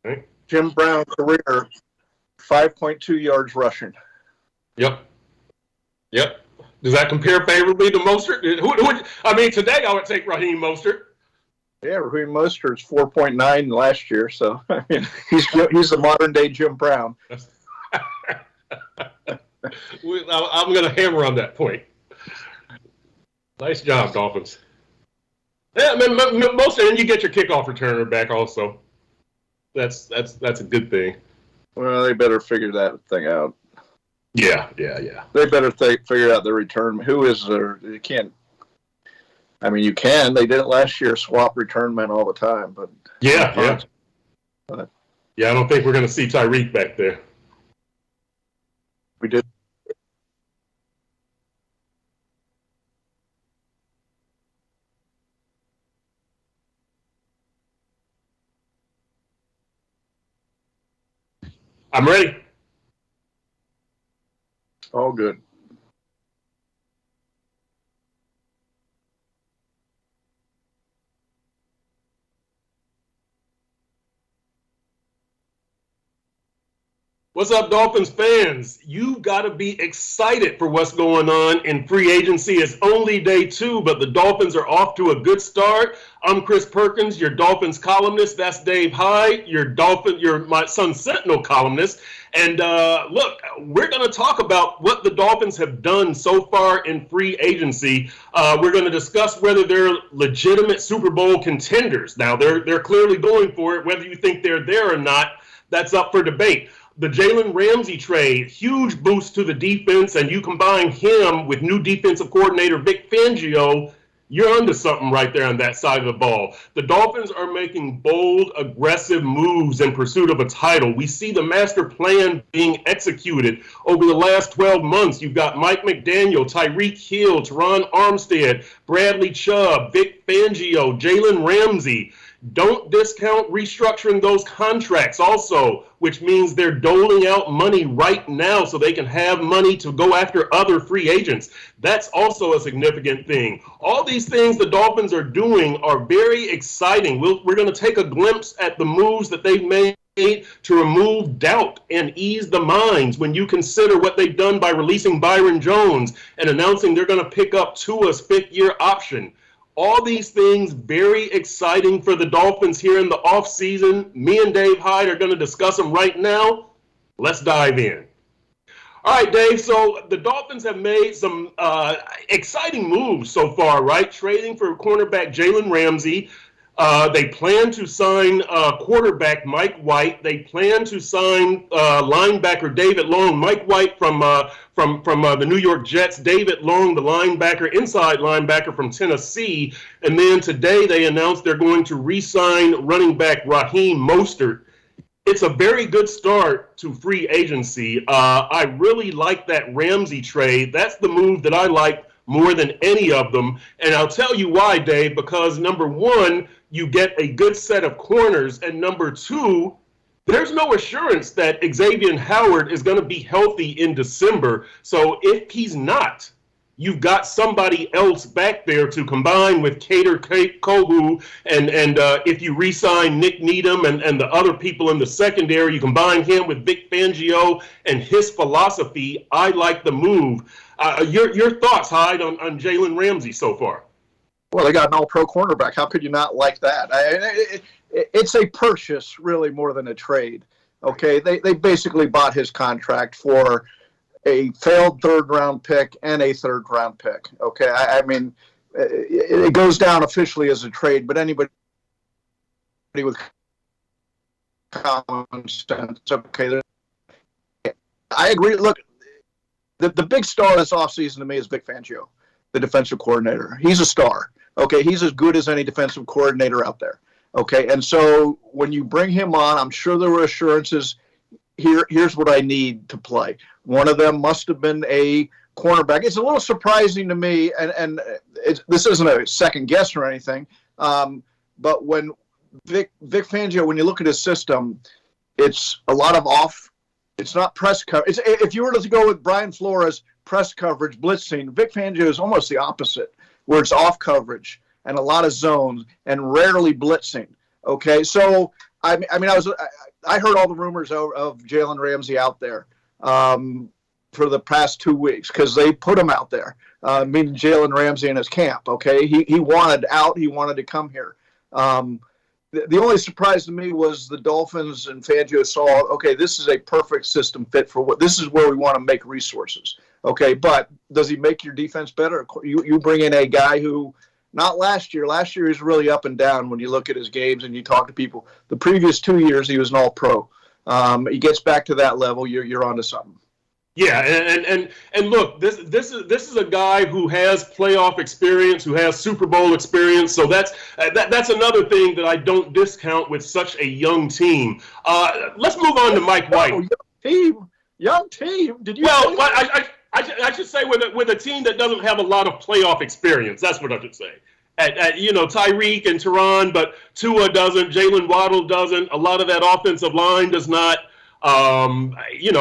Right. Jim Brown career, 5.2 yards rushing. Yep. Does that compare favorably to Mostert? Today I would take Raheem Mostert. Yeah, Raheem Mostert's 4.9 last year, so I mean, he's the modern day Jim Brown. I'm going to hammer on that point. Nice job, Dolphins. Yeah, I mean, Mostert, and you get your kickoff returner back also. That's a good thing. Well, they better figure that thing out. Yeah. They better figure out the return. Who is there? You can't. I mean, you can. They did it last year. Swap return men all the time, but yeah. I don't think we're going to see Tyreek back there. We did. I'm ready. All good. What's up, Dolphins fans? You got to be excited for what's going on in free agency. It's only day 2, but the Dolphins are off to a good start. I'm Chris Perkins, your Dolphins columnist. That's Dave Hyde, my son Sentinel columnist. And look, we're going to talk about what the Dolphins have done so far in free agency. We're going to discuss whether they're legitimate Super Bowl contenders. Now, they're clearly going for it. Whether you think they're there or not, that's up for debate. The Jalen Ramsey trade, huge boost to the defense, and you combine him with new defensive coordinator Vic Fangio, you're onto something right there on that side of the ball. The Dolphins are making bold, aggressive moves in pursuit of a title. We see the master plan being executed over the last 12 months. You've got Mike McDaniel, Tyreek Hill, Teron Armstead, Bradley Chubb, Vic Fangio, Jalen Ramsey. Don't discount restructuring those contracts also, which means they're doling out money right now so they can have money to go after other free agents. That's also a significant thing. All these things the Dolphins are doing are very exciting. We're going to take a glimpse at the moves that they've made to remove doubt and ease the minds when you consider what they've done by releasing Byron Jones and announcing they're going to pick up Tua's 5th-year option. All these things very exciting for the Dolphins here in the offseason. Me and Dave Hyde are going to discuss them right now. Let's dive in. All right, Dave, so the Dolphins have made some exciting moves so far, right? Trading for cornerback Jalen Ramsey. They plan to sign quarterback Mike White. They plan to sign linebacker David Long. Mike White from the New York Jets. David Long, the linebacker, inside linebacker from Tennessee. And then today they announced they're going to re-sign running back Raheem Mostert. It's a very good start to free agency. I really like that Ramsey trade. That's the move that I like more than any of them. And I'll tell you why, Dave, because number one, you get a good set of corners, and number two, there's no assurance that Xavier Howard is going to be healthy in December. So if he's not, you've got somebody else back there to combine with Kader Kohu, and if you re-sign Nick Needham and the other people in the secondary, you combine him with Vic Fangio and his philosophy. I like the move. Your thoughts, Hyde, on Jalen Ramsey so far? Well, they got an all-pro cornerback. How could you not like that? It's a purchase, really, more than a trade. Okay, they basically bought his contract for a failed third-round pick and a third-round pick. Okay, I mean, it goes down officially as a trade, but anybody with common sense, okay, I agree. Look, the big star this offseason to me is Vic Fangio, the defensive coordinator. He's a star. Okay, he's as good as any defensive coordinator out there. Okay, and so when you bring him on, I'm sure there were assurances. Here's what I need to play. One of them must have been a cornerback. It's a little surprising to me, and this isn't a second guess or anything, but when Vic Fangio, when you look at his system, it's a lot of off. It's not press coverage. If you were to go with Brian Flores, press coverage, blitzing, Vic Fangio is almost the opposite, where it's off coverage and a lot of zones and rarely blitzing. Okay, so I I heard all the rumors of Jalen Ramsey out there for the past 2 weeks because they put him out there, meaning Jalen Ramsey in his camp. Okay, he wanted out. He wanted to come here. The only surprise to me was the Dolphins and Fangio saw, okay, this is a perfect system fit for what this is where we want to make resources. Okay, but does he make your defense better? You bring in a guy who, not last year. Last year he was really up and down when you look at his games and you talk to people. The previous 2 years he was an all-pro. He gets back to that level, you're onto something. Yeah, and look, this is a guy who has playoff experience, who has Super Bowl experience. So that's another thing that I don't discount with such a young team. Let's move on to Mike White. Young team. Did you? Well, I should say with a team that doesn't have a lot of playoff experience. That's what I should say. Tyreek and Teron, but Tua doesn't. Jalen Waddle doesn't. A lot of that offensive line does not. A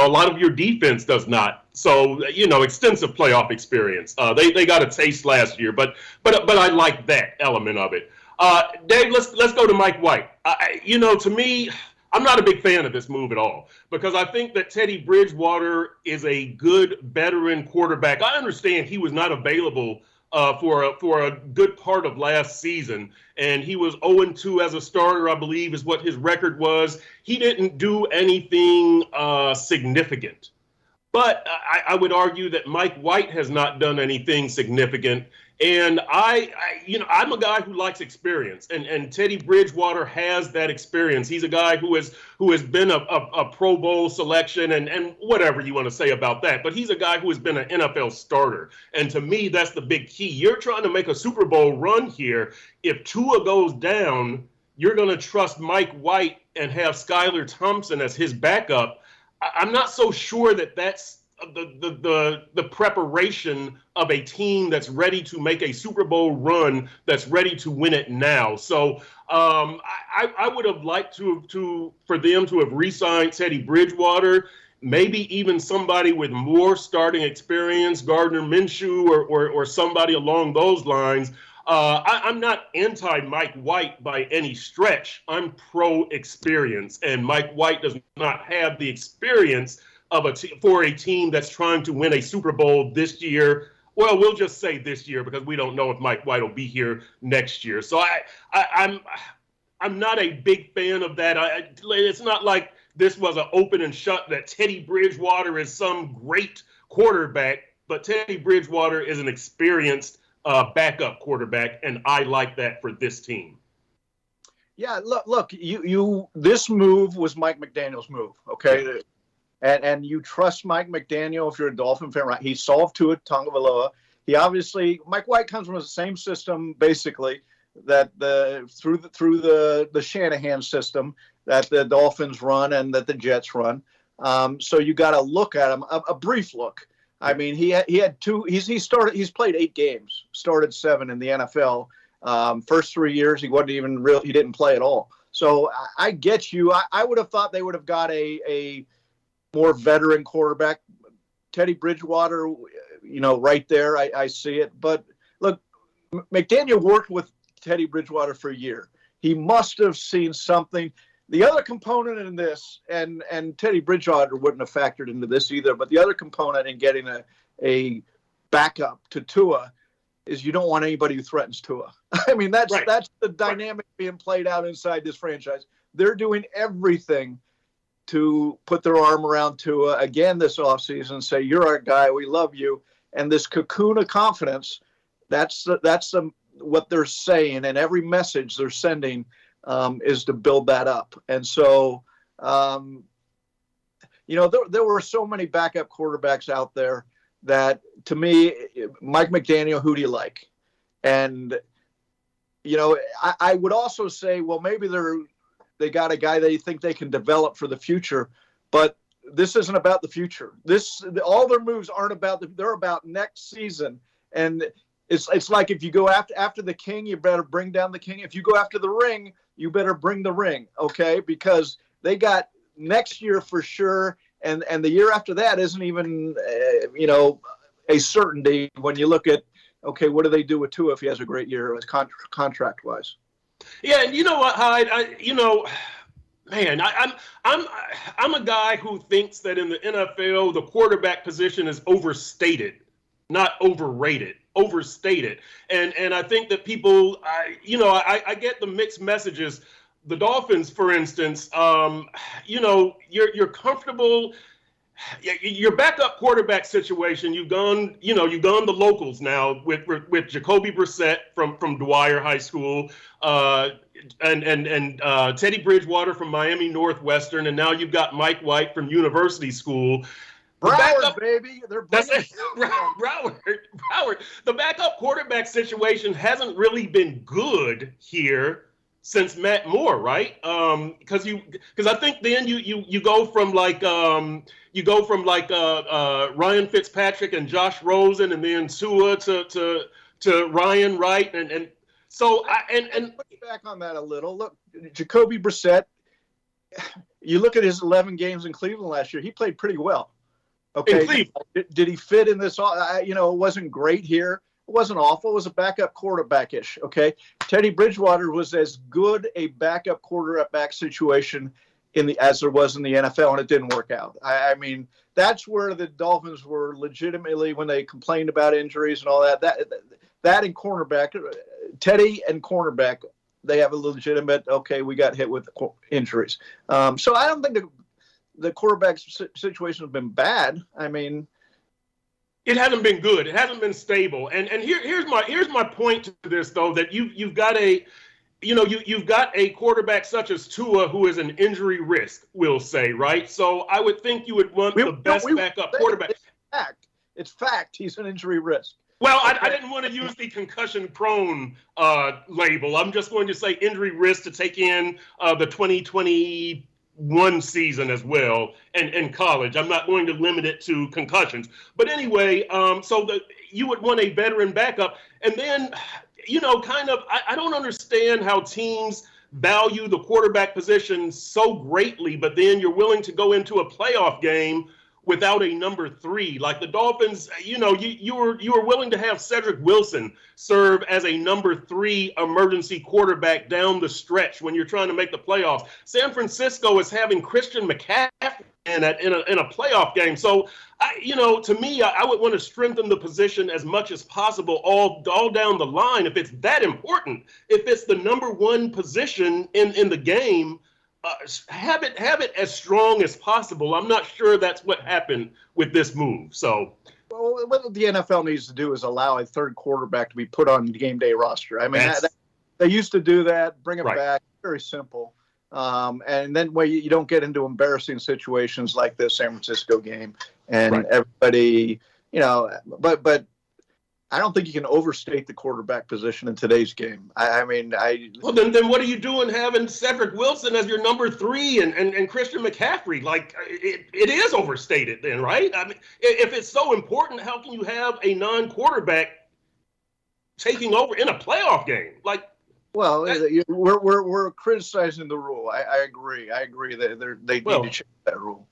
lot of your defense does not. So, extensive playoff experience. They got a taste last year, but I like that element of it. Dave, let's go to Mike White. To me, I'm not a big fan of this move at all because I think that Teddy Bridgewater is a good veteran quarterback. I understand he was not available for a good part of last season, and he was 0-2 as a starter, I believe, is what his record was. He didn't do anything significant. But I would argue that Mike White has not done anything significant. And I'm a guy who likes experience, and Teddy Bridgewater has that experience. He's a guy who has been a Pro Bowl selection and whatever you want to say about that. But he's a guy who has been an NFL starter. And to me, that's the big key. You're trying to make a Super Bowl run here. If Tua goes down, you're going to trust Mike White and have Skylar Thompson as his backup. I'm not so sure that that's the preparation of a team that's ready to make a Super Bowl run, that's ready to win it now. So I would have liked for them to have re-signed Teddy Bridgewater, maybe even somebody with more starting experience, Gardner Minshew or somebody along those lines. I'm not anti-Mike White by any stretch. I'm pro-experience, and Mike White does not have the experience for a team that's trying to win a Super Bowl this year. Well, we'll just say this year because we don't know if Mike White will be here next year. So I'm not a big fan of that. It's not like this was an open and shut that Teddy Bridgewater is some great quarterback, but Teddy Bridgewater is an experienced backup quarterback, and I like that for this team. Yeah, look, you this move was Mike McDaniel's move, okay? And you trust Mike McDaniel if you're a Dolphin fan, right? He solved Tua Tagovailoa. Mike White comes from the same system, basically, that through the Shanahan system that the Dolphins run and that the Jets run. So you got to look at him, a brief look. I mean, he had two. He's played 8 games, started 7 in the NFL. First 3 years, he wasn't even real. He didn't play at all. So I get you. I would have thought they would have got a more veteran quarterback. Teddy Bridgewater, right there, I see it. But look, McDaniel worked with Teddy Bridgewater for a year. He must have seen something. The other component in this, and Teddy Bridgewater wouldn't have factored into this either, but the other component in getting a backup to Tua is you don't want anybody who threatens Tua. I mean, that's the dynamic being played out inside this franchise. They're doing everything to put their arm around Tua again this offseason and say, you're our guy, we love you. And this cocoon of confidence, that's what they're saying, and every message they're sending is to build that up. And so, there were so many backup quarterbacks out there that, to me, Mike McDaniel, who do you like? And, I would also say, well, maybe they got a guy they think they can develop for the future, but this isn't about the future. All their moves aren't about they're about next season. And it's like if you go after the king, you better bring down the king. If you go after the ring, you better bring the ring, okay? Because they got next year for sure, and the year after that isn't even a certainty when you look at, okay, what do they do with Tua if he has a great year contract-wise? Yeah, and you know what, Hyde? Man, I'm a guy who thinks that in the NFL the quarterback position is overstated, not overrated. Overstated, and I think that people, I get the mixed messages. The Dolphins, for instance, you're comfortable. Your backup quarterback situation, you've gone the locals now with Jacoby Brissett from Dwyer High School, and Teddy Bridgewater from Miami Northwestern, and now you've got Mike White from University School. Broward, baby. They're bringing Broward. The backup quarterback situation hasn't really been good here since Matt Moore, right? Because I think then you go from Ryan Fitzpatrick and Josh Rosen, and then Tua to Ryan Wright, and so push back on that a little. Look, Jacoby Brissett. You look at his 11 games in Cleveland last year. He played pretty well. Okay, did he fit in this? It wasn't great here. It wasn't awful. It was a backup quarterback-ish. Okay, Teddy Bridgewater was as good a backup quarterback situation as there was in the NFL, and it didn't work out. I mean, that's where the Dolphins were legitimately, when they complained about injuries and all that. That and cornerback, Teddy and cornerback, they have a legitimate. Okay, we got hit with injuries. So I don't think the quarterback situation has been bad. I mean, it hasn't been good. It hasn't been stable. And here's my point to this, though, that you've got a quarterback such as Tua, who is an injury risk, we'll say, right? So I would think you would want the best backup quarterback. It's fact. He's an injury risk. Well, I didn't want to use the concussion-prone label. I'm just going to say injury risk to take in the 2021 season as well, and college. I'm not going to limit it to concussions. But anyway, you would want a veteran backup. And then, I don't understand how teams value the quarterback position so greatly, but then you're willing to go into a playoff game without a number 3. Like the Dolphins, you were willing to have Cedric Wilson serve as a number 3 emergency quarterback down the stretch when you're trying to make the playoffs. San Francisco is having Christian McCaffrey in a playoff game. So, to me, I would want to strengthen the position as much as possible all down the line if it's that important. If it's the number 1 position in the game, have it as strong as possible. I'm not sure that's what happened with this move. So, well, what the NFL needs to do is allow a third quarterback to be put on the game day roster. I mean, they used to do that. Bring it back. Very simple. And then you don't get into embarrassing situations like this San Francisco game, and everybody, but I don't think you can overstate the quarterback position in today's game. Well, then what are you doing having Cedric Wilson as your number 3 and Christian McCaffrey? Like, it is overstated then, right? I mean, if it's so important, how can you have a non-quarterback taking over in a playoff game? Like, well, we're criticizing the rule. I agree. That they need to change that rule.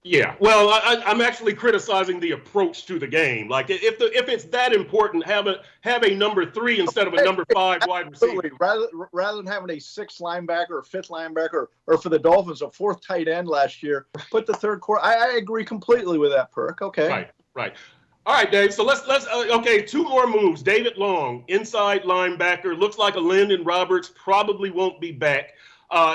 Yeah, well, I'm actually criticizing the approach to the game. Like, if it's that important, have a number 3 instead of a number 5 wide receiver. Rather than having a 6th linebacker or 5th linebacker, or for the Dolphins a 4th tight end last year, put the third quarter. I agree completely with that, Perk. Okay. Right. All right, Dave. So let's 2 more moves. David Long, inside linebacker, looks like a Landon Roberts probably won't be back.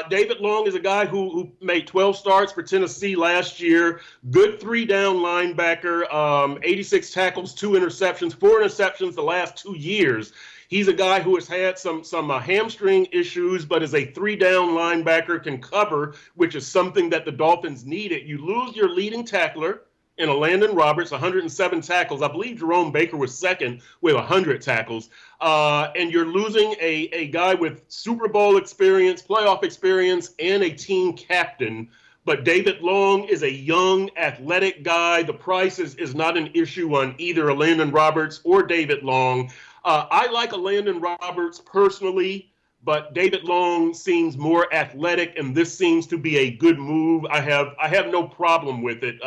David Long is a guy who made 12 starts for Tennessee last year. Good 3-down linebacker, 86 tackles, 2 interceptions, 4 interceptions the last 2 years. He's a guy who has had some hamstring issues, but is a 3-down linebacker, can cover, which is something that the Dolphins needed. You lose your leading tackler in a Landon Roberts, 107 tackles. I believe Jerome Baker was second with 100 tackles. And you're losing a guy with Super Bowl experience, playoff experience, and a team captain. But David Long is a young, athletic guy. The price is not an issue on either a Landon Roberts or David Long. I like a Landon Roberts personally, but David Long seems more athletic, and this seems to be a good move. I have no problem with it.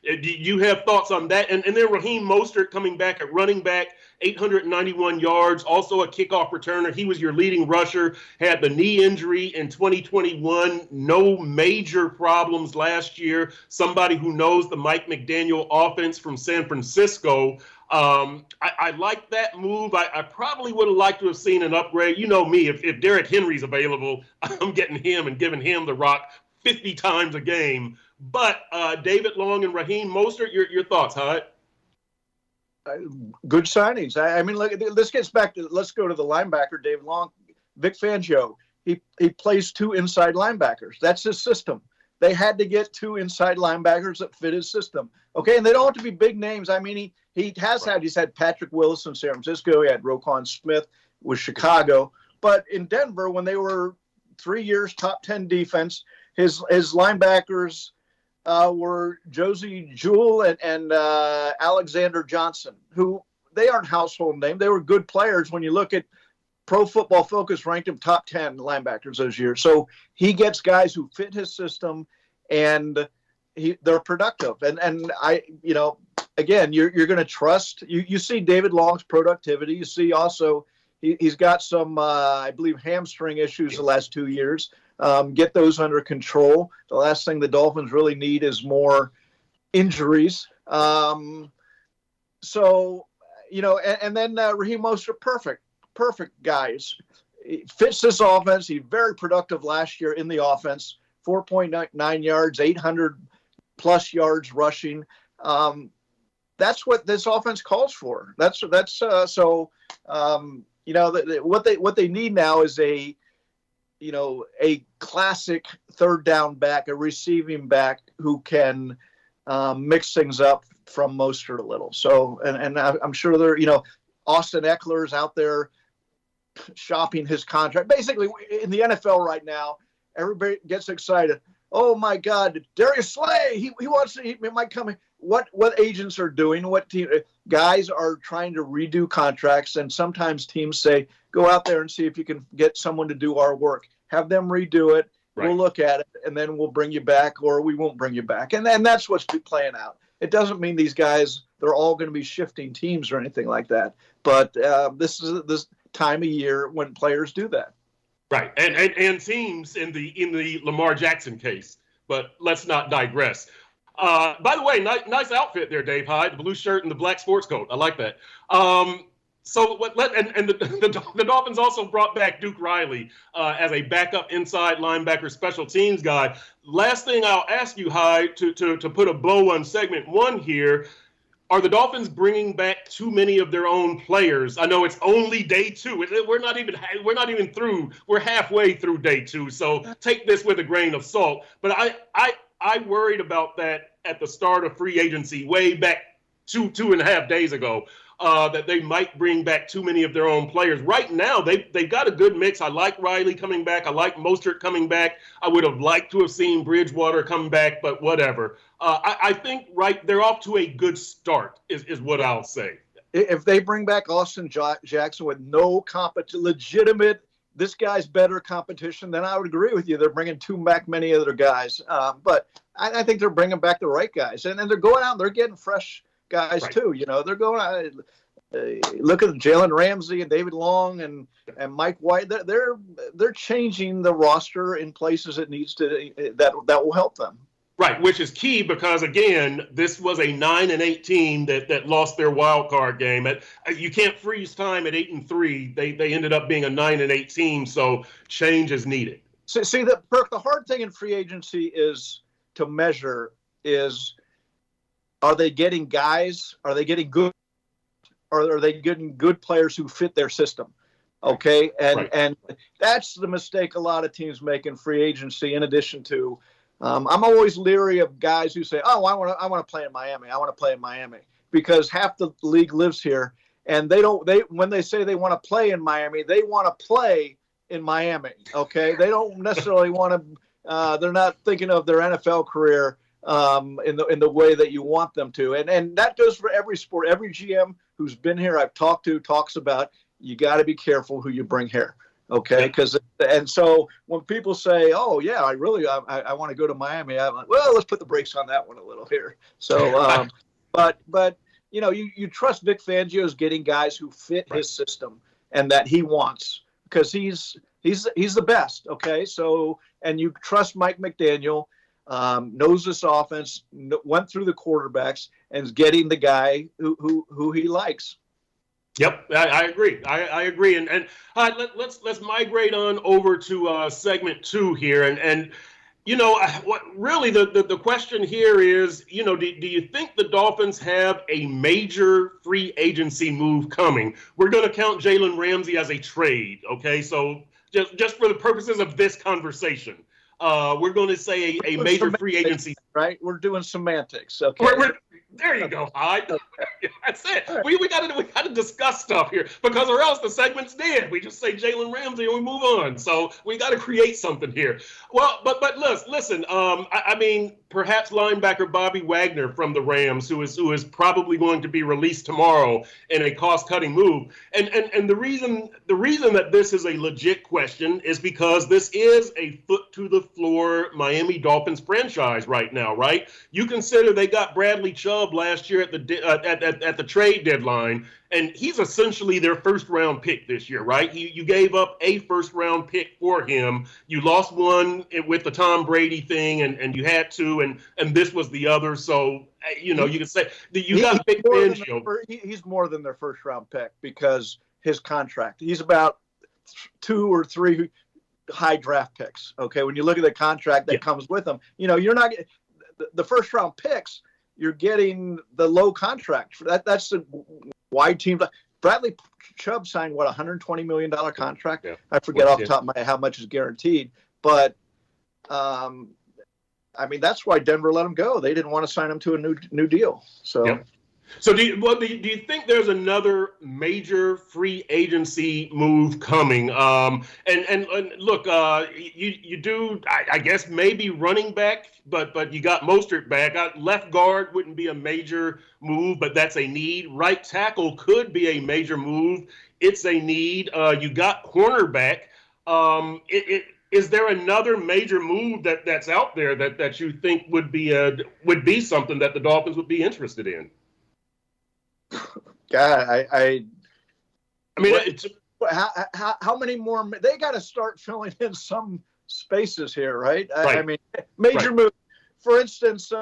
Do you have thoughts on that? And then Raheem Mostert coming back at running back 891 yards, also a kickoff returner. He was your leading rusher, had the knee injury in 2021, no major problems last year. Somebody who knows the Mike McDaniel offense from San Francisco. I like that move. I probably would have liked to have seen an upgrade. You know me, if Derrick Henry's available, I'm getting him and giving him the rock 50 times a game. But David Long and Raheem Mostert, your thoughts, Hyde? Good signings. I mean, look, this gets back to, let's go to the linebacker, David Long. Vic Fangio, he plays 2 inside linebackers. That's his system. They had to get 2 inside linebackers that fit his system. Okay, and they don't have to be big names. I mean, he's had Patrick Willis in San Francisco. He had Roquan Smith with Chicago. But in Denver, when they were 3 years top 10 defense, his linebackers were Josie Jewell and Alexander Johnson, who they aren't household name. They were good players. When you look at Pro Football Focus, ranked him top 10 linebackers those years. So he gets guys who fit his system, and they're productive. And I, again, you're going to trust. You see David Long's productivity. You see also he's got some, I believe, hamstring issues the last 2 years. Get those under control. The last thing the Dolphins really need is more injuries. And then Raheem Mostert, perfect guys. He fits this offense. He's very productive last year in the offense. 4.9 yards, 800 plus yards rushing. That's what this offense calls for. What they need now is a classic third down back, a receiving back who can mix things up from Mostert a little. So, and I'm sure Austin Eckler's out there shopping his contract. Basically, in the NFL right now, everybody gets excited. Oh my God, Darius Slay! He might come in. What agents are doing? What team guys are trying to redo contracts, and sometimes teams say, "Go out there and see if you can get someone to do our work. Have them redo it. Right. We'll look at it, and then we'll bring you back, or we won't bring you back." And that's what's playing out. It doesn't mean these guys they're all going to be shifting teams or anything like that. But this is this time of year when players do that. Right, and teams in the Lamar Jackson case. But let's not digress. By the way, nice outfit there, Dave Hyde. The blue shirt and the black sports coat. I like that. The Dolphins also brought back Duke Riley as a backup inside linebacker special teams guy. Last thing I'll ask you, Hyde, to put a bow on segment 1 here. Are the Dolphins bringing back too many of their own players? I know it's only day 2. We're not even through. We're halfway through day 2. So take this with a grain of salt. But I worried about that at the start of free agency way back two and a half days ago, that they might bring back too many of their own players. Right now, they've got a good mix. I like Riley coming back. I like Mostert coming back. I would have liked to have seen Bridgewater come back, but whatever. I think they're off to a good start is what I'll say. If they bring back Austin Jackson with no legitimate, this guy's better competition, then I would agree with you. They're bringing back many other guys. But I think they're bringing back the right guys. And they're going out and they're getting fresh guys, right, too. They're going out. Look at Jalen Ramsey and David Long and Mike White. They're changing the roster in places it needs to that will help them. Right, which is key because, again, this was a 9-8 team that lost their wild card game. You can't freeze time at 8-3. They ended up being a 9-8 team, so change is needed. See, the hard thing in free agency is to measure is, are they getting guys? Are they getting good? Or are they getting good players who fit their system? Okay, and that's the mistake a lot of teams make in free agency. In addition to, I'm always leery of guys who say, "Oh, I want to play in Miami. I want to play in Miami," because half the league lives here, and when they say they want to play in Miami, they want to play in Miami. Okay, they don't necessarily want to. They're not thinking of their NFL career in the way that you want them to, and that goes for every sport. Every GM who's been here, I've talked to, talks about you got to be careful who you bring here. Okay, and so when people say, "Oh yeah, I want to go to Miami," I'm like, "Well, let's put the brakes on that one a little here." So, but you trust Vic Fangio's getting guys who fit his system and that he wants, because he's the best. Okay, so, and you trust Mike McDaniel, knows this offense, went through the quarterbacks, and is getting the guy who he likes. Yep, I agree. I agree. And let's migrate on over to segment 2 here. And what really the question here is, do you think the Dolphins have a major free agency move coming? We're going to count Jalen Ramsey as a trade, okay? So just for the purposes of this conversation, we're going to say a major free agency. Right? We're doing semantics, okay? There you go, Hyde. That's it. We got to discuss stuff here, because or else the segment's dead. We just say Jalen Ramsey and we move on. So we got to create something here. Well, but listen. I mean, perhaps linebacker Bobby Wagner from the Rams, who is probably going to be released tomorrow in a cost-cutting move. And the reason that this is a legit question is because this is a foot-to-the-floor Miami Dolphins franchise right now, right? You consider they got Bradley Chubb last year at the trade deadline, and he's essentially their first-round pick this year, right? You gave up a first-round pick for him. You lost one with the Tom Brady thing, and you had to, and this was the other. So, you can say that you got Big Fangio. He's more than their first-round pick because his contract. He's about 2 or 3 high draft picks. Okay, when you look at the contract that comes with them, you're not the first-round picks. You're getting the low contract. That's the wide teams. Bradley Chubb signed what, $120 million contract? Yeah. I forget off the top of my head how much is guaranteed, but I mean, that's why Denver let him go. They didn't want to sign him to a new deal. So. Yep. So do you think there's another major free agency move coming? And look, you do, I guess maybe running back, but you got Mostert back. Left guard wouldn't be a major move, but that's a need. Right tackle could be a major move. It's a need. You got cornerback. Is there another major move that's out there that you think would be something that the Dolphins would be interested in? God, I mean, how many more? They got to start filling in some spaces here, right? Right. I mean, major move. For instance,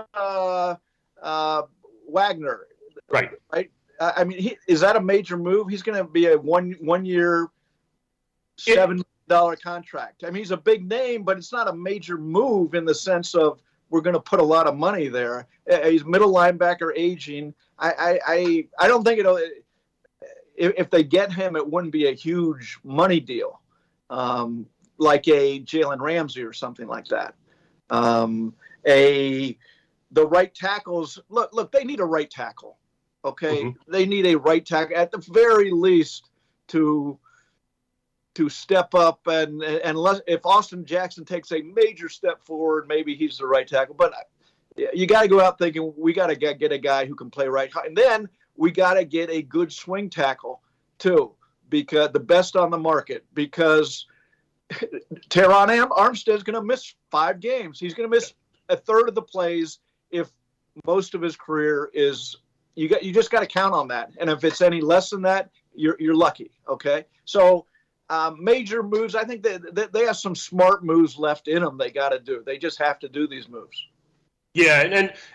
Wagner. Right. Right. I mean, is that a major move? He's going to be a one year, $7 million contract. I mean, he's a big name, but it's not a major move in the sense of we're going to put a lot of money there. He's middle linebacker, aging. I don't think if they get him, it wouldn't be a huge money deal, like a Jalen Ramsey or something like that. The right tackles. Look, they need a right tackle. Okay, mm-hmm. They need a right tackle at the very least to step up, and unless if Austin Jackson takes a major step forward, maybe he's the right tackle. But you got to go out thinking we got to get a guy who can play right, and then we got to get a good swing tackle too, because the best on the market. Because Teron Armstead's going to miss 5 games. He's going to miss a third of the plays if most of his career is. You just got to count on that, and if it's any less than that, you're lucky. Okay, so. Major moves. I think they have some smart moves left in them. They got to do. They just have to do these moves. Yeah,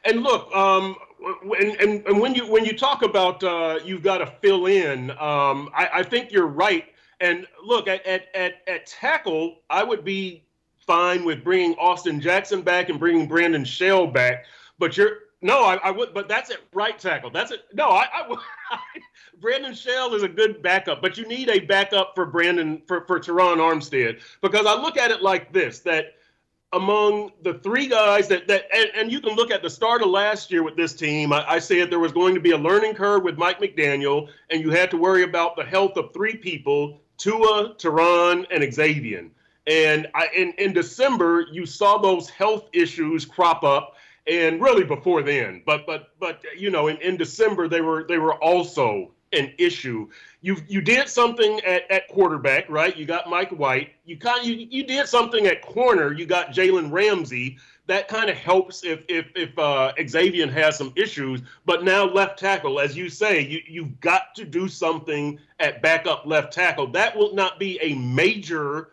and look, and when you talk about you've got to fill in. I think you're right. And look, at tackle, I would be fine with bringing Austin Jackson back and bringing Brandon Shell back. But I would. But that's at right tackle. That's it. No, I would. Brandon Shell is a good backup, but you need a backup for Teron Armstead, because I look at it like this, that among the 3 guys and you can look at the start of last year with this team, I said there was going to be a learning curve with Mike McDaniel, and you had to worry about the health of 3 people, Tua, Teron, and Xavier. And in December, you saw those health issues crop up, and really before then, but in December they were also an issue. You did something at quarterback, right? You got Mike White. You did something at corner. You got Jalen Ramsey, that kind of helps if Xavier has some issues. But now left tackle, as you say, you've got to do something at backup left tackle. That will not be a major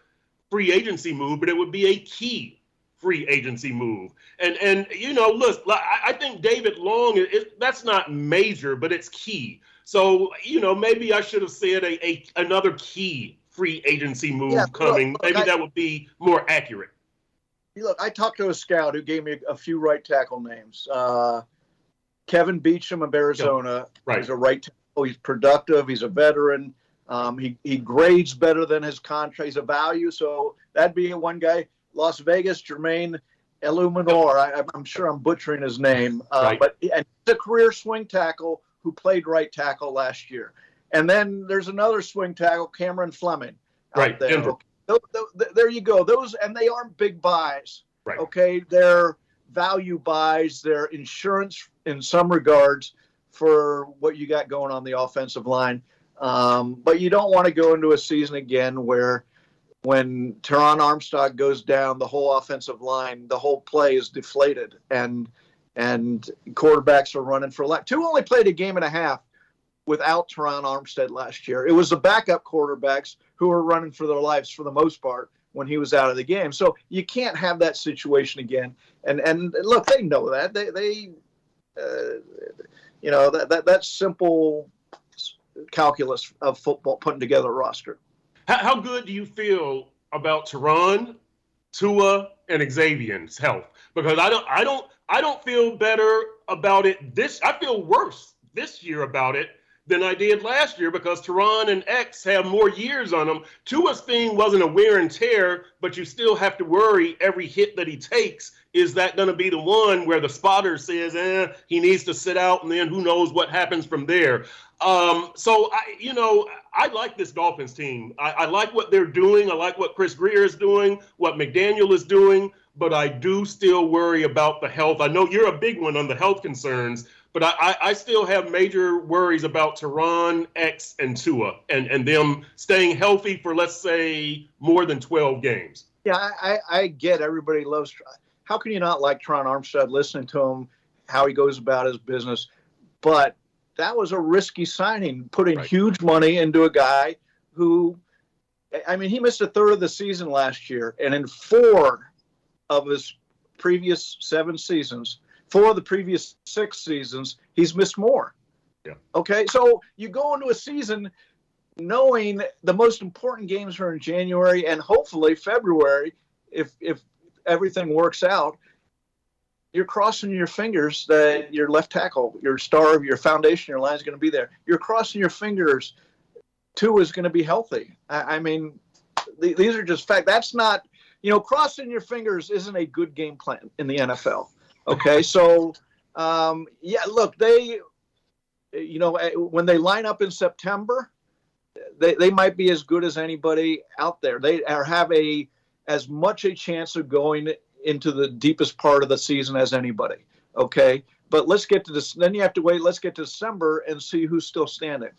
free agency move, but it would be a key free agency move. And look, I think David Long, that's not major, but it's key. So, maybe I should have said another key free agency move coming. Maybe that would be more accurate. Look, I talked to a scout who gave me a few right tackle names. Kevin Beecham of Arizona. Right. He's a right tackle. He's productive. He's a veteran. He grades better than his contract. He's a value. So that'd be one guy. Las Vegas, Jermaine Eluminor. I'm sure I'm butchering his name. Right. But he's a career swing tackle who played right tackle last year. And then there's another swing tackle, Cameron Fleming, out there. There you go. Those, and they aren't big buys. Right. Okay, they're value buys. They're insurance in some regards for what you got going on the offensive line. But you don't want to go into a season again where, when Teron Armstead goes down, the whole offensive line, the whole play is deflated, and quarterbacks are running for life. Two only played a game and a half without Teron Armstead last year. It was the backup quarterbacks who were running for their lives for the most part when he was out of the game. So you can't have that situation again. And look, they know that. That's simple calculus of football, putting together a roster. How good do you feel about Teron, Tua, and Xavier's health? Because I don't feel better about it I feel worse this year about it than I did last year, because Teron and X have more years on them. Tua's thing wasn't a wear and tear, but you still have to worry every hit that he takes. Is that going to be the one where the spotter says, he needs to sit out, and then who knows what happens from there? So I like this Dolphins team. I like what they're doing. I like what Chris Greer is doing, what McDaniel is doing, but I do still worry about the health. I know you're a big one on the health concerns, but I still have major worries about Teron, X, and Tua, and them staying healthy for, let's say, more than 12 games. Yeah, I get everybody loves. How can you not like Teron Armstead, listening to him, how he goes about his business? But that was a risky signing, putting huge money into a guy who, he missed a third of the season last year. And in 4 of his previous 7 seasons, 4 of the previous 6 seasons, he's missed more. Yeah. Okay, so you go into a season knowing the most important games are in January and hopefully February, if everything works out. You're crossing your fingers that your left tackle, your star, your foundation, your line is going to be there. You're crossing your fingers Tua is going to be healthy. These are just facts. That's not, crossing your fingers isn't a good game plan in the NFL. Okay, so, look, they, when they line up in September, they might be as good as anybody out there. They have as much a chance of going into the deepest part of the season as anybody. Okay, but let's get to this. Then you have to wait. Let's get to December and see who's still standing.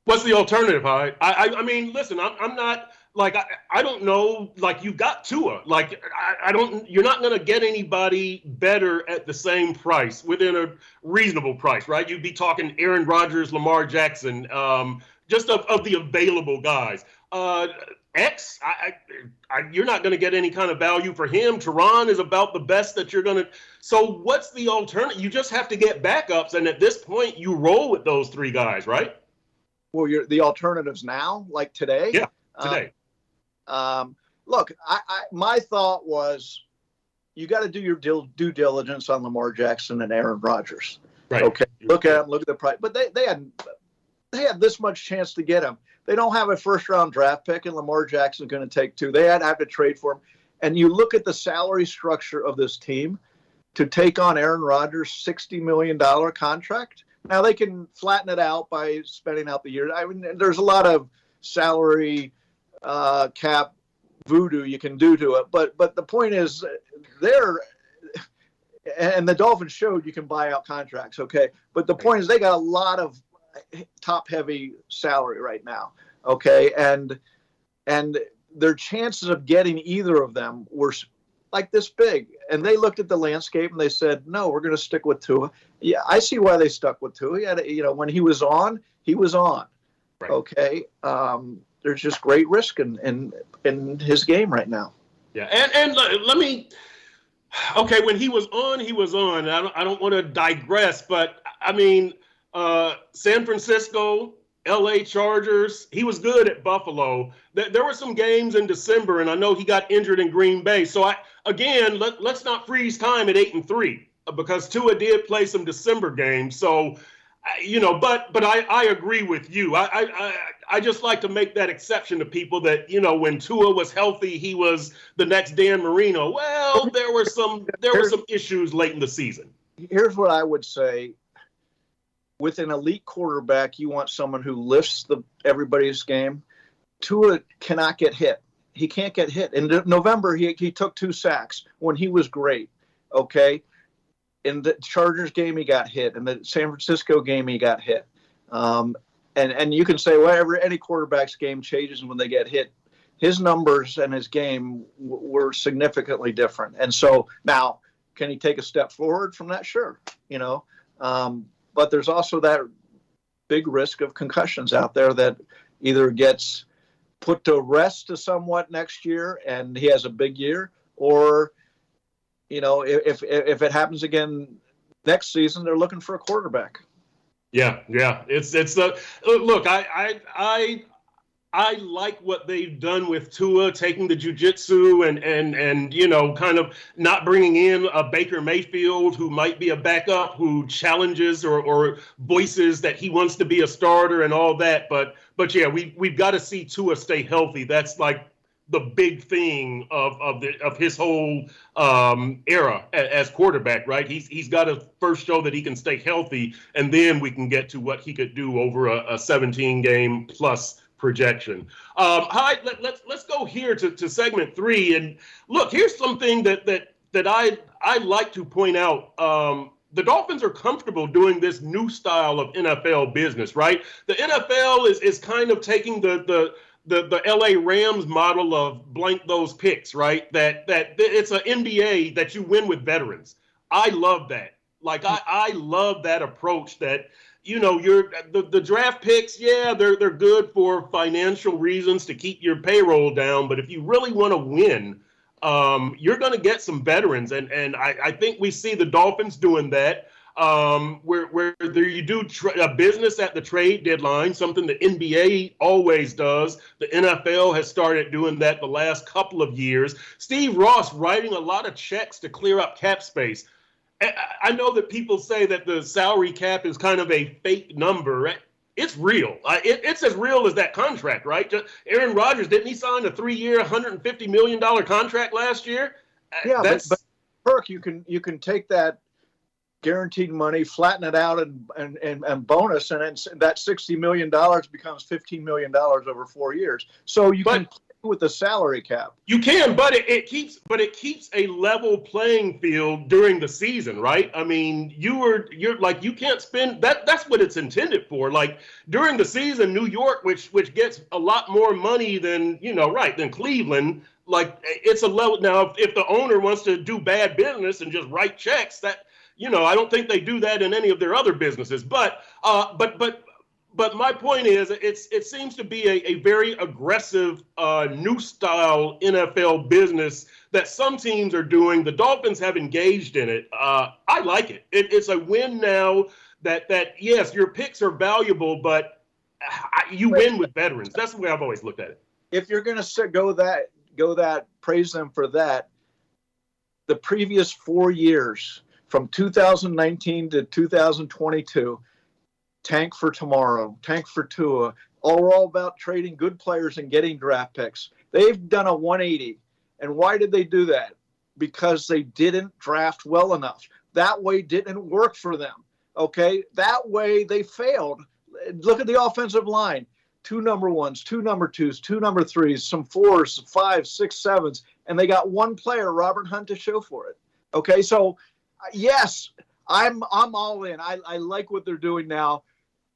What's the alternative, Hyde? I mean, listen, I'm not like I don't know. Like, you've got Tua. Like, I don't. You're not going to get anybody better at the same price, within a reasonable price, right? You'd be talking Aaron Rodgers, Lamar Jackson, just of the available guys. X, you're not going to get any kind of value for him. Teron is about the best that you're going to. So what's the alternative? You just have to get backups, and at this point, you roll with those 3 guys, right? Well, the alternatives now, like today. Yeah, today. Look, my thought was, you got to do your due diligence on Lamar Jackson and Aaron Rodgers. Right. Okay. Look at them. Look at the price. But they had this much chance to get him. They don't have a first-round draft pick, and Lamar Jackson's going to take 2. They had to have to trade for him. And you look at the salary structure of this team to take on Aaron Rodgers' $60 million contract. Now, they can flatten it out by spending out the year. There's a lot of salary cap voodoo you can do to it. But the point is, and the Dolphins showed you can buy out contracts, okay? But the point is, they got a lot of top-heavy salary right now, okay? And their chances of getting either of them were like this big. And they looked at the landscape and they said, no, we're going to stick with Tua. Yeah, I see why they stuck with Tua. He had, when he was on, he was on. Right. Okay. There's just great risk in his game right now. Yeah. And let me, okay, when he was on, he was on. I don't want to digress, but I mean, San Francisco, LA Chargers, he was good at Buffalo. There were some games in December, and I know he got injured in Green Bay. So let's not freeze time at 8-3 because Tua did play some December games. So, but I agree with you. I just like to make that exception to people that, when Tua was healthy, he was the next Dan Marino. Well, there were some issues late in the season. Here's what I would say. With an elite quarterback, you want someone who lifts everybody's game. Tua cannot get hit. He can't get hit. In November, he took 2 sacks when he was great. Okay. In the Chargers game, he got hit. In the San Francisco game, he got hit. And you can say, well, any quarterback's game changes when they get hit. His numbers and his game were significantly different. And so now, can he take a step forward from that? Sure. But there's also that big risk of concussions out there that either gets put to rest to somewhat next year and he has a big year, or, if it happens again next season, they're looking for a quarterback. Yeah. It's look, I like what they've done with Tua, taking the jiu-jitsu and kind of not bringing in a Baker Mayfield who might be a backup, who challenges or voices that he wants to be a starter and all that. But yeah, we've got to see Tua stay healthy. That's like the big thing of his whole era as quarterback, right? He's got to first show that he can stay healthy, and then we can get to what he could do over a 17-game plus projection. Hyde, let's go here to segment 3. And look, here's something that I like to point out. The Dolphins are comfortable doing this new style of NFL business, right? The NFL is kind of taking the LA Rams model of blank those picks, right? That it's an NBA that you win with veterans. I love that. Like I love that approach that, the draft picks, yeah, they're good for financial reasons to keep your payroll down. But if you really want to win, you're going to get some veterans. And I think we see the Dolphins doing that, where you do a business at the trade deadline, something the NBA always does. The NFL has started doing that the last couple of years. Steve Ross writing a lot of checks to clear up cap space. I know that people say that the salary cap is kind of a fake number, right? It's real. It's as real as that contract, right? Aaron Rodgers, didn't he sign a 3-year, $150 million contract last year? Yeah, but Perk, you can take that guaranteed money, flatten it out, and bonus, and that $60 million becomes $15 million over 4 years. So you can play with the salary cap. You can, but it keeps a level playing field during the season, right? I mean, you're like, you can't spend that. That's what it's intended for. Like during the season, New York, which gets a lot more money than than Cleveland. Like it's a level now. If the owner wants to do bad business and just write checks, that I don't think they do that in any of their other businesses. But my point is, it seems to be a very aggressive new style NFL business that some teams are doing. The Dolphins have engaged in it. I like it. It's a win now that yes, your picks are valuable, but you win with veterans. That's the way I've always looked at it. If you're going to go that, praise them for that. The previous 4 years, from 2019 to 2022, tank for tomorrow, tank for Tua, all about trading good players and getting draft picks. They've done a 180. And why did they do that? Because they didn't draft well enough. That way didn't work for them. Okay? That way they failed. Look at the offensive line. 2 number 1s, 2 number 2s, 2 number 3s, some 4s, 5s, 6, 7s, and they got one player, Robert Hunt, to show for it. Okay? So, yes, I'm all in. I like what they're doing now.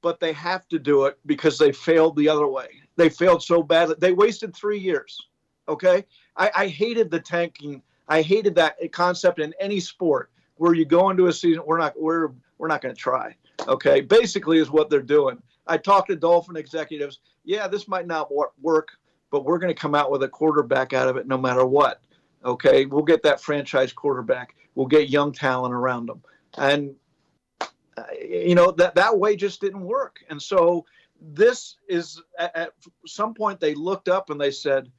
But they have to do it because they failed the other way. They failed so badly. They wasted 3 years. Okay? I hated the tanking. I hated that concept in any sport where you go into a season, we're not going to try. Okay, basically is what they're doing. I talked to Dolphin executives. Yeah, this might not work, but we're going to come out with a quarterback out of it no matter what. Okay, we'll get that franchise quarterback. We'll get young talent around them, and that way just didn't work. And so this is at some point they looked up and they said,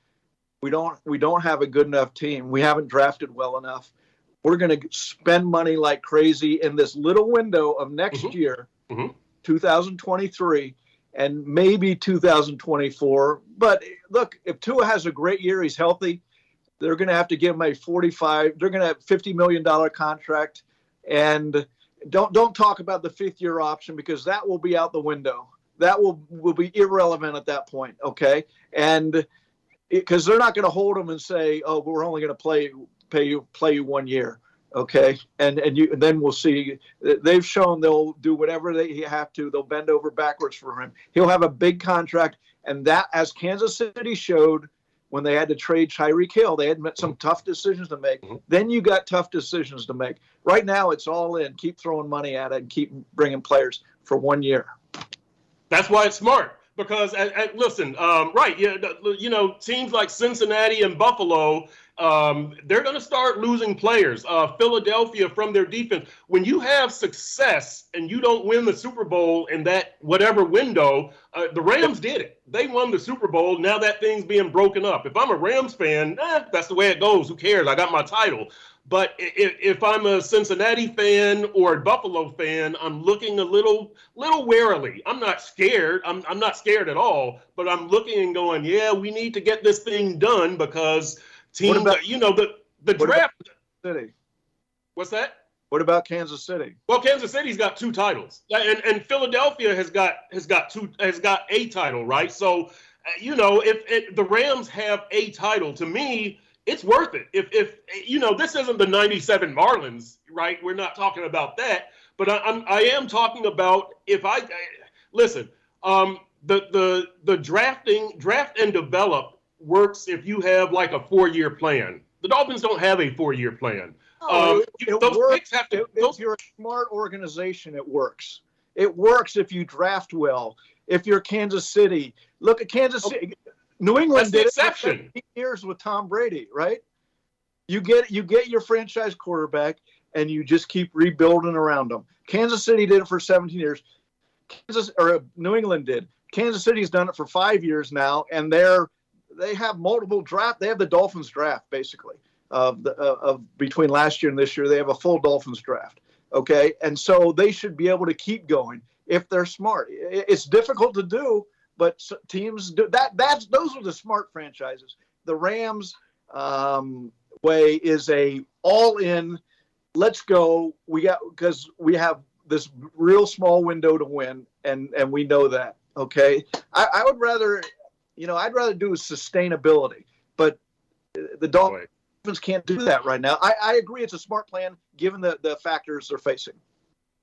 we don't have a good enough team. We haven't drafted well enough. We're going to spend money like crazy in this little window of next year, 2023, and maybe 2024. But look, if Tua has a great year, he's healthy, they're going to have to give him they're going to have $50 million contract. And don't talk about the fifth-year option because that will be out the window. That will be irrelevant at that point, okay? And because they're not going to hold him and say, "Oh, we're only going to play you 1 year," okay? And then we'll see. They've shown they'll do whatever they have to. They'll bend over backwards for him. He'll have a big contract, and that, as Kansas City showed when they had to trade Tyreek Hill, they had some tough decisions to make. Then you got tough decisions to make. Right now, it's all in. Keep throwing money at it and keep bringing players for 1 year. That's why it's smart. Because, listen, right, teams like Cincinnati and Buffalo, they're going to start losing players. Philadelphia from their defense. When you have success and you don't win the Super Bowl in that whatever window, the Rams did it. They won the Super Bowl. Now that thing's being broken up. If I'm a Rams fan, that's the way it goes. Who cares? I got my title. But if I'm a Cincinnati fan or a Buffalo fan, I'm looking a little warily. I'm not scared. I'm not scared at all. But I'm looking and going, yeah, we need to get this thing done because teams, the draft. City. What's that? What about Kansas City? Well, Kansas City's got 2 titles, and Philadelphia has got a title, right? So, if the Rams have a title, to me, it's worth it. If this isn't the '97 Marlins, right? We're not talking about that, but I am talking about listen. The draft and develop works if you have like a 4-year plan. The Dolphins don't have a 4-year plan. Those picks have to. If you're a smart organization, it works. It works if you draft well. If you're Kansas City, look at Kansas City. New England did it for 17 years with Tom Brady, right? You get your franchise quarterback, and you just keep rebuilding around them. Kansas City did it for 17 years. New England did. Kansas City's done it for 5 years now, and they have multiple draft. They have the Dolphins draft basically of between last year and this year. They have a full Dolphins draft. Okay, and so they should be able to keep going if they're smart. It's difficult to do. But teams do that. Those are the smart franchises. The Rams way is a all-in. Let's go. Because we have this real small window to win, and we know that. Okay. I would rather, I'd rather do sustainability, but the Dolphins can't do that right now. I agree. It's a smart plan given the factors they're facing.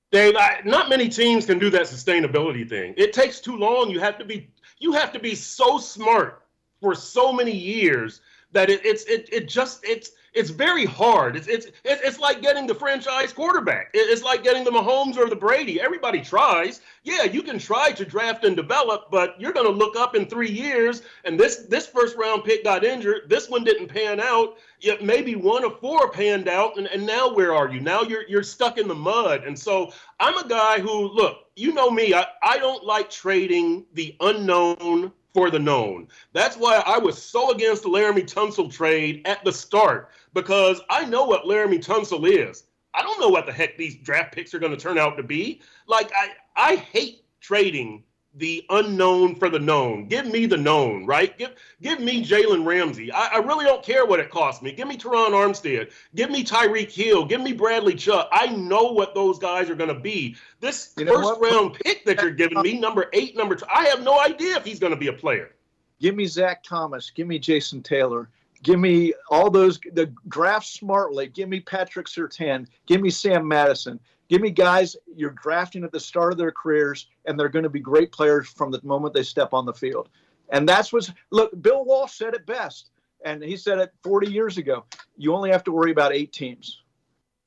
Dave, not many teams can do that sustainability thing. It takes too long. You have to be so smart for so many years that it's very hard. It's like getting the franchise quarterback. It's like getting the Mahomes or the Brady. Everybody tries. Yeah, you can try to draft and develop, but you're going to look up in 3 years, and this first round pick got injured. This one didn't pan out. Yet maybe 1 of 4 panned out, and now where are you? Now you're stuck in the mud. And so I'm a guy who, look, you know me, I don't like trading the unknown for the known. That's why I was so against the Laramie Tunsil trade at the start, because I know what Laramie Tunsil is. I don't know what the heck these draft picks are going to turn out to be. Like, I hate trading the unknown for the known. Give me the known, right? Give me Jalen Ramsey. I really don't care what it costs me. Give me Teron Armstead. Give me Tyreek Hill. Give me Bradley Chubb. I know what those guys are going to be. This first round pick that you're giving me, number 8, number 2, I have no idea if he's going to be a player. Give me Zach Thomas. Give me Jason Taylor. Give me all those, the draft smartly. Give me Patrick Surtain. Give me Sam Madison. Give me guys you're drafting at the start of their careers, and they're going to be great players from the moment they step on the field. And that's look, Bill Walsh said it best, and he said it 40 years ago. you only have to worry about 8 teams.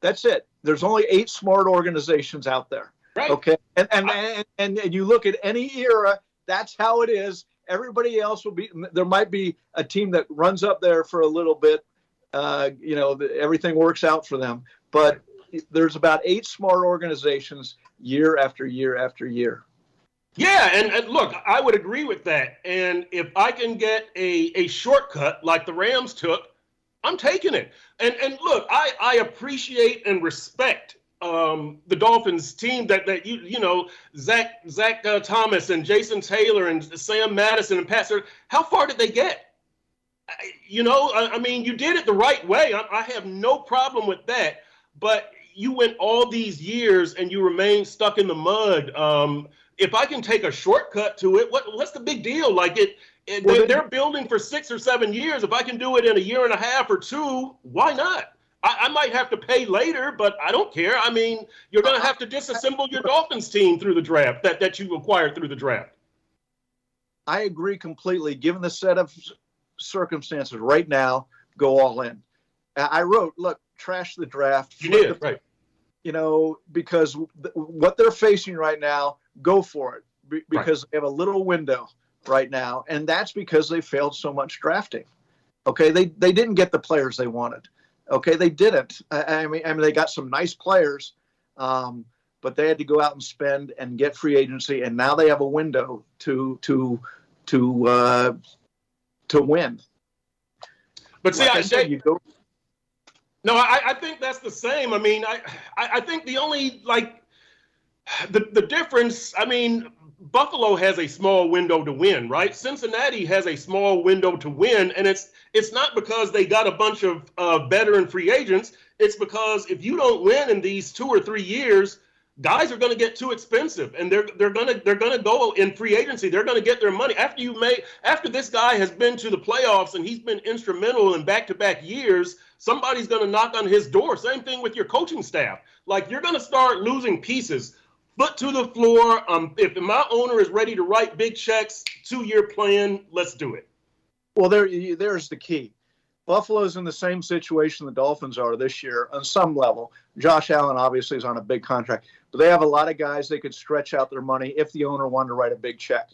That's it. There's only 8 smart organizations out there. Right. Okay. And you look at any era, that's how it is. Everybody else will be, there might be a team that runs up there for a little bit. Everything works out for them. But there's about 8 smart organizations year after year after year. Yeah, and look, I would agree with that. And if I can get a shortcut like the Rams took, I'm taking it. And look, I appreciate and respect the Dolphins team that Zach Thomas and Jason Taylor and Sam Madison and Pat Sir, how far did they get? You did it the right way. I have no problem with that. But you went all these years and you remain stuck in the mud. If I can take a shortcut to it, what's the big deal? Like they're building for 6 or 7 years. If I can do it in a year and a half or 2, why not? I might have to pay later, but I don't care. I mean, you're going to have to disassemble your Dolphins team through the draft that you acquired through the draft. I agree completely. Given the set of circumstances right now, go all in. I wrote, look, trash the draft. You did, right. Because what they're facing right now, go for it. Because They have a little window right now, and that's because they failed so much drafting. Okay, they didn't get the players they wanted. Okay, they didn't. I mean, they got some nice players, but they had to go out and spend and get free agency, and now they have a window to win. But see, I think that's the same. I mean, I think the only the difference. I mean, Buffalo has a small window to win, right? Cincinnati has a small window to win, and it's not because they got a bunch of veteran free agents. It's because if you don't win in these 2 or 3 years, guys are going to get too expensive, and they're going to go in free agency. They're going to get their money after this guy has been to the playoffs and he's been instrumental in back-to-back years. Somebody's going to knock on his door. Same thing with your coaching staff. Like, you're going to start losing pieces. Foot to the floor. If my owner is ready to write big checks, 2-year plan, let's do it. Well, there's the key. Buffalo's in the same situation the Dolphins are this year on some level. Josh Allen obviously is on a big contract, but they have a lot of guys they could stretch out their money if the owner wanted to write a big check.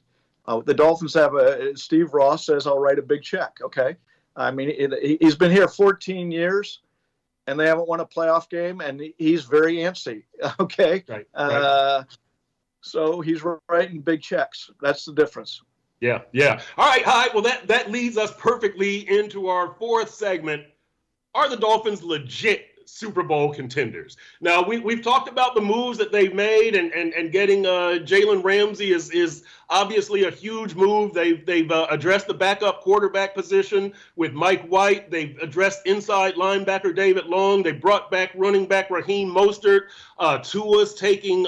The Dolphins have Steve Ross says, I'll write a big check. Okay. I mean, he's been here 14 years. And they haven't won a playoff game, and he's very antsy. Okay, right. So he's writing big checks. That's the difference. Yeah. All right, Hyde. Well, that leads us perfectly into our 4th segment. Are the Dolphins legit Super Bowl contenders? Now, we've talked about the moves that they've made, and getting Jalen Ramsey is obviously a huge move. They've addressed the backup quarterback position with Mike White. They've addressed inside linebacker David Long. They brought back running back Raheem Mostert. Tua's taking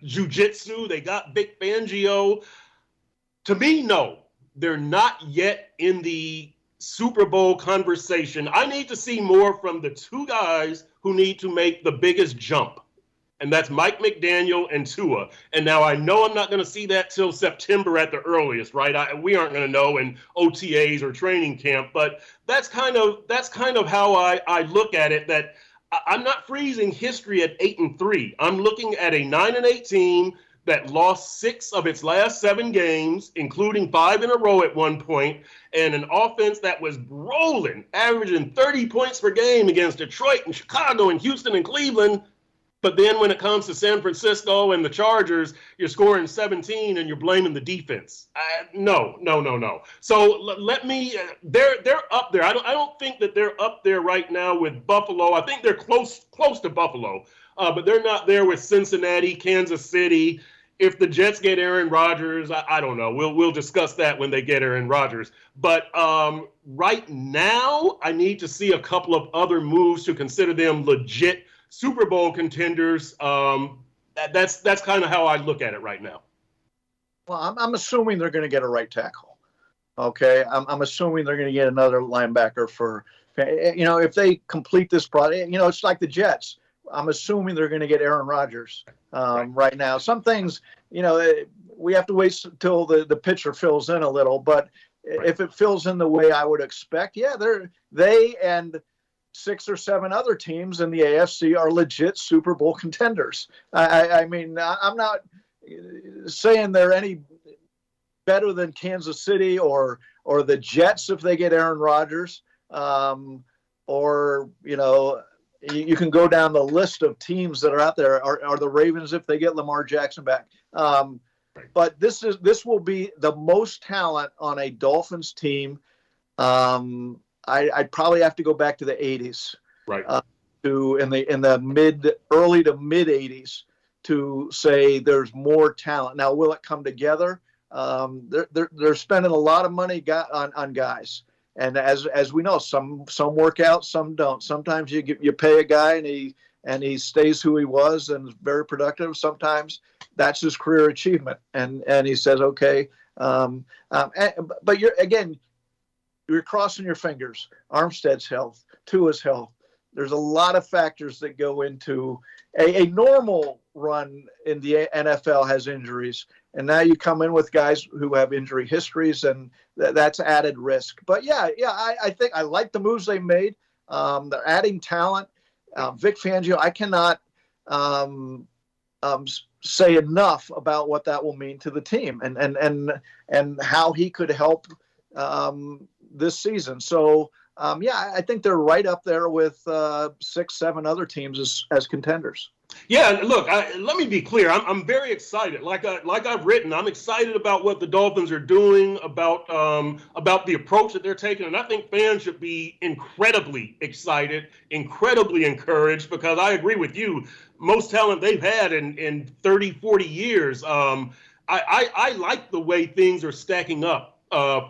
jiu-jitsu. They got Vic Fangio. To me, no, they're not yet in the Super Bowl conversation. I need to see more from the 2 guys who need to make the biggest jump, and that's Mike McDaniel and Tua. And now I know I'm not going to see that till September at the earliest, right? We aren't going to know in OTAs or training camp, but that's kind of how I look at it. That I'm not freezing history at 8-3. I'm looking at a 9-8 team that lost 6 of its last 7 games, including 5 in a row at one point, and an offense that was rolling, averaging 30 points per game against Detroit and Chicago and Houston and Cleveland. But then when it comes to San Francisco and the Chargers, you're scoring 17 and you're blaming the defense. No. So they're up there. I don't think that they're up there right now with Buffalo. I think they're close to Buffalo, but they're not there with Cincinnati, Kansas City. If the Jets get Aaron Rodgers, I don't know. We'll discuss that when they get Aaron Rodgers. But right now, I need to see a couple of other moves to consider them legit Super Bowl contenders. That's kind of how I look at it right now. Well, I'm assuming they're going to get a right tackle. Okay, I'm assuming they're going to get another linebacker for, if they complete this project. It's like the Jets. I'm assuming they're going to get Aaron Rodgers right now. Some things, we have to wait until the pitcher fills in a little. But if it fills in the way I would expect, yeah, they and 6 or 7 other teams in the AFC are legit Super Bowl contenders. I mean, I'm not saying they're any better than Kansas City or the Jets if they get Aaron Rodgers, or you can go down the list of teams that are out there. Are the Ravens if they get Lamar Jackson back? But this will be the most talent on a Dolphins team. I'd probably have to go back to the 80s, right? To in the early to mid 80s to say there's more talent. Now, will it come together? They're spending a lot of money on guys, and as we know, some work out, some don't. Sometimes you pay a guy and he stays who he was and is very productive. Sometimes that's his career achievement, and he says, okay. But you're crossing your fingers. Armstead's health, Tua's health. There's a lot of factors that go into a normal run in the NFL has injuries. And now you come in with guys who have injury histories, and that's added risk. But I think I like the moves they made. They're adding talent. Vic Fangio, I cannot say enough about what that will mean to the team and how he could help this season. So I think they're right up there with 6, 7 other teams as contenders. Yeah, look, let me be clear. I'm very excited. Like I've written, I'm excited about what the Dolphins are doing, about the approach that they're taking, and I think fans should be incredibly excited, incredibly encouraged, because I agree with you. Most talent they've had in 30, 40 years. I like the way things are stacking up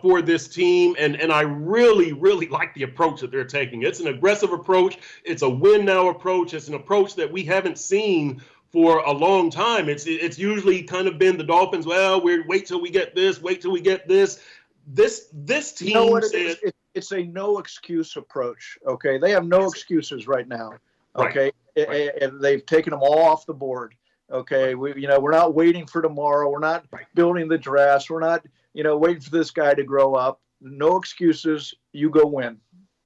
for this team, and I really, really like the approach that they're taking. It's an aggressive approach. It's a win now approach. It's an approach that we haven't seen for a long time. It's usually kind of been the Dolphins. Well, wait till we get this. Wait till we get this. This team. You know what it is? It's a no excuse approach. Okay, they have no excuses right now. Okay, right. And they've taken them all off the board. Okay, we're not waiting for tomorrow. We're not building the dress. We're not waiting for this guy to grow up. No excuses. You go win.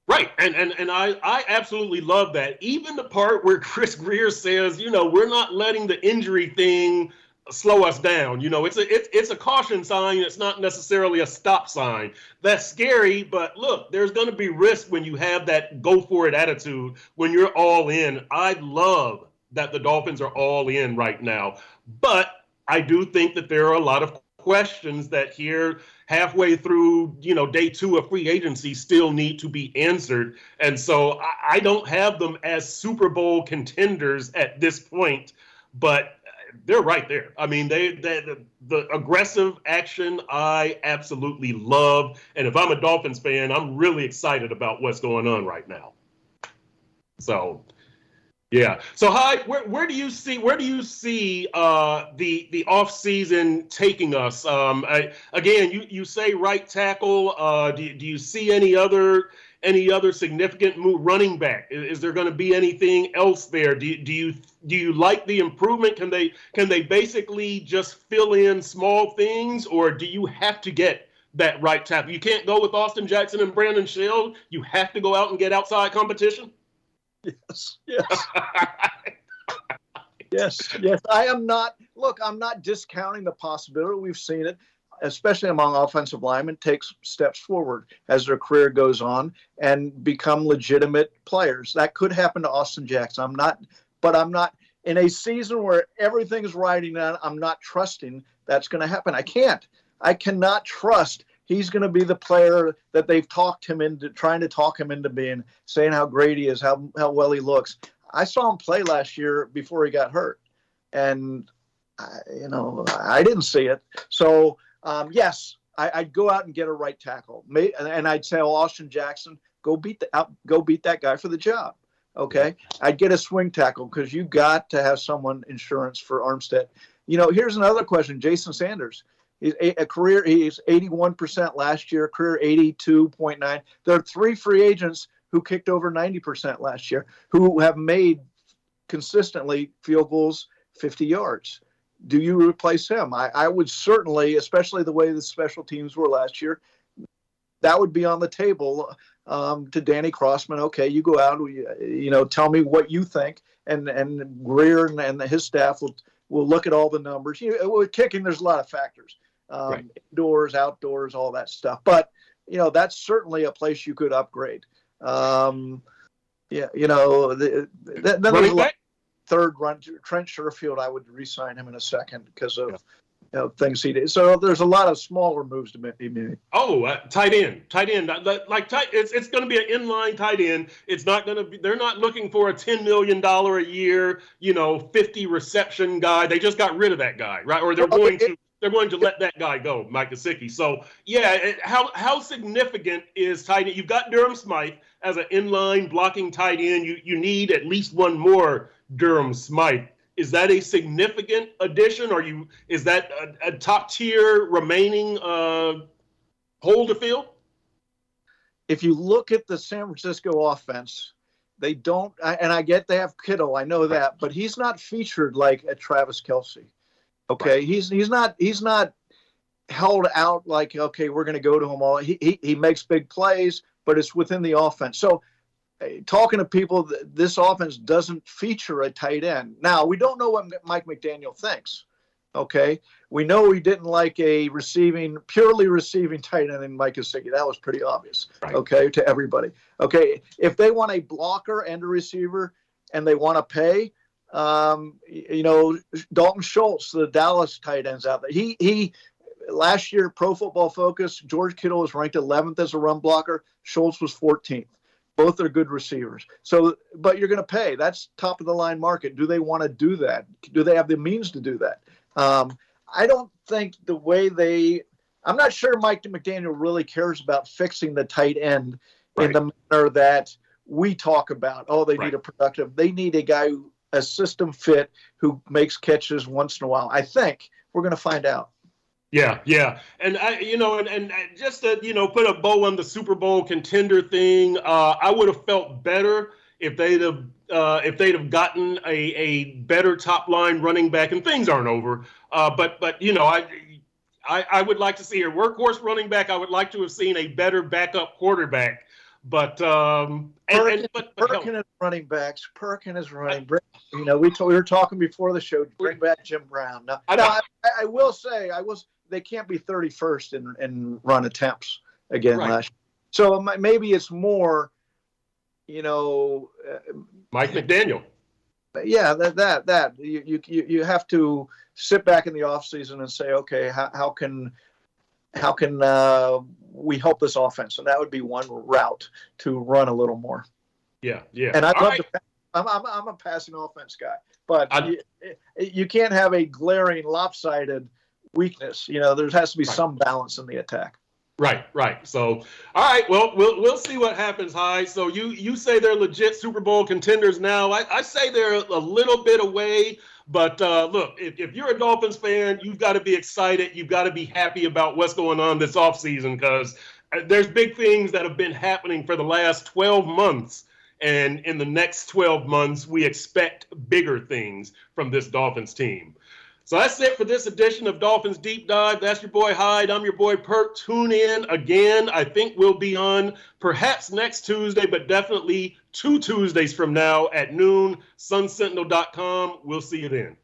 Right. And I absolutely love that. Even the part where Chris Greer says, we're not letting the injury thing slow us down. It's a caution sign. It's not necessarily a stop sign. That's scary. But look, there's going to be risk when you have that go for it attitude, when you're all in. I love that the Dolphins are all in right now. But I do think that there are a lot of questions that here halfway through, day 2 of free agency still need to be answered. And so I don't have them as Super Bowl contenders at this point, but they're right there. I mean, the aggressive action I absolutely love. And if I'm a Dolphins fan, I'm really excited about what's going on right now. So yeah. So Hyde, where do you see the off season taking us? Again, you say right tackle. Do you see any other significant move? Running back? Is there going to be anything else there? Do you like the improvement? Can they basically just fill in small things, or do you have to get that right tackle? You can't go with Austin Jackson and Brandon Shell. You have to go out and get outside competition. Yes. Yes. I'm not discounting the possibility. We've seen it, especially among offensive linemen, takes steps forward as their career goes on and become legitimate players. That could happen to Austin Jackson. I'm not in a season where everything is riding on. I'm not trusting that's going to happen. I cannot trust he's going to be the player that they've trying to talk him into being, saying how great he is, how well he looks. I saw him play last year before he got hurt, and I didn't see it. So yes, I'd go out and get a right tackle, and I'd say, Austin Jackson, go beat that guy for the job. Okay, I'd get a swing tackle because you got to have someone insurance for Armstead. Here's another question: Jason Sanders. He's 81% last year, career 82.9. There are 3 free agents who kicked over 90% last year, who have made consistently field goals 50 yards. Do you replace him? I would certainly, especially the way the special teams were last year. that would be on the table to Danny Crossman. Okay, you go out, tell me what you think, and Greer and his staff will look at all the numbers. With kicking, there's a lot of factors, Right. indoors, outdoors, all that stuff. But that's certainly a place you could upgrade. Then there's a lot. Third run, Trent Sherfield, I would re-sign him in a second because of things he did. So there's a lot of smaller moves to be made. Oh, tight end. It's going to be an inline tight end. It's not going to be. They're not looking for a $10 million a year, 50 reception guy. They just got rid of that guy, right? Or they're going to let that guy go, Mike Gesicki. So how significant is tight end? You've got Durham Smite as an inline blocking tight end. You need at least one more Durham Smite. Is that a significant addition, or is that a top tier remaining hole to fill? If you look at the San Francisco offense, they don't, and I get they have Kittle, I know that, but he's not featured like a Travis Kelce. Okay, right. He's not held out like, okay, we're going to go to him all. He makes big plays, but it's within the offense. So talking to people, this offense doesn't feature a tight end. Now, we don't know what Mike McDaniel thinks. Okay, we know he didn't like a purely receiving tight end in Mike Gesicki. That was pretty obvious. Right. Okay, to everybody. Okay, if they want a blocker and a receiver, and they want to pay, Dalton Schultz, the Dallas tight ends out there. He last year, Pro Football Focus, George Kittle was ranked 11th as a run blocker. Schultz was 14th. Both are good receivers. So, but you're going to pay. That's top of the line market. Do they want to do that? Do they have the means to do that? I don't think I'm not sure Mike McDaniel really cares about fixing the tight end in the manner that we talk about. Oh, they need a productive. They need a guy a system fit who makes catches once in a while. I think we're going to find out. Yeah. And and just to, put a bow on the Super Bowl contender thing, I would have felt better if they'd have gotten a better top line running back, and things aren't over. But I would like to see a workhorse running back. I would like to have seen a better backup quarterback. But Perkins is running backs. Perkins is running. We were talking before the show. Bring back Jim Brown. Now, I will say they can't be 31st in run attempts again last year. So maybe it's more, Mike McDaniel. Yeah, that you have to sit back in the offseason and say, okay, how can we help this offense? And that would be one route, to run a little more. Yeah. And I'm a passing offense guy, but you can't have a glaring lopsided weakness. There has to be some balance in the attack. Right. So, all right. Well, we'll see what happens, Hyde. So you say they're legit Super Bowl contenders now. I say they're a little bit away. But look, if you're a Dolphins fan, you've got to be excited. You've got to be happy about what's going on this offseason, because there's big things that have been happening for the last 12 months. And in the next 12 months, we expect bigger things from this Dolphins team. So that's it for this edition of Dolphins Deep Dive. That's your boy Hyde. I'm your boy Perk. Tune in again. I think we'll be on perhaps next Tuesday, but definitely 2 Tuesdays from now at noon. SunSentinel.com. We'll see you then.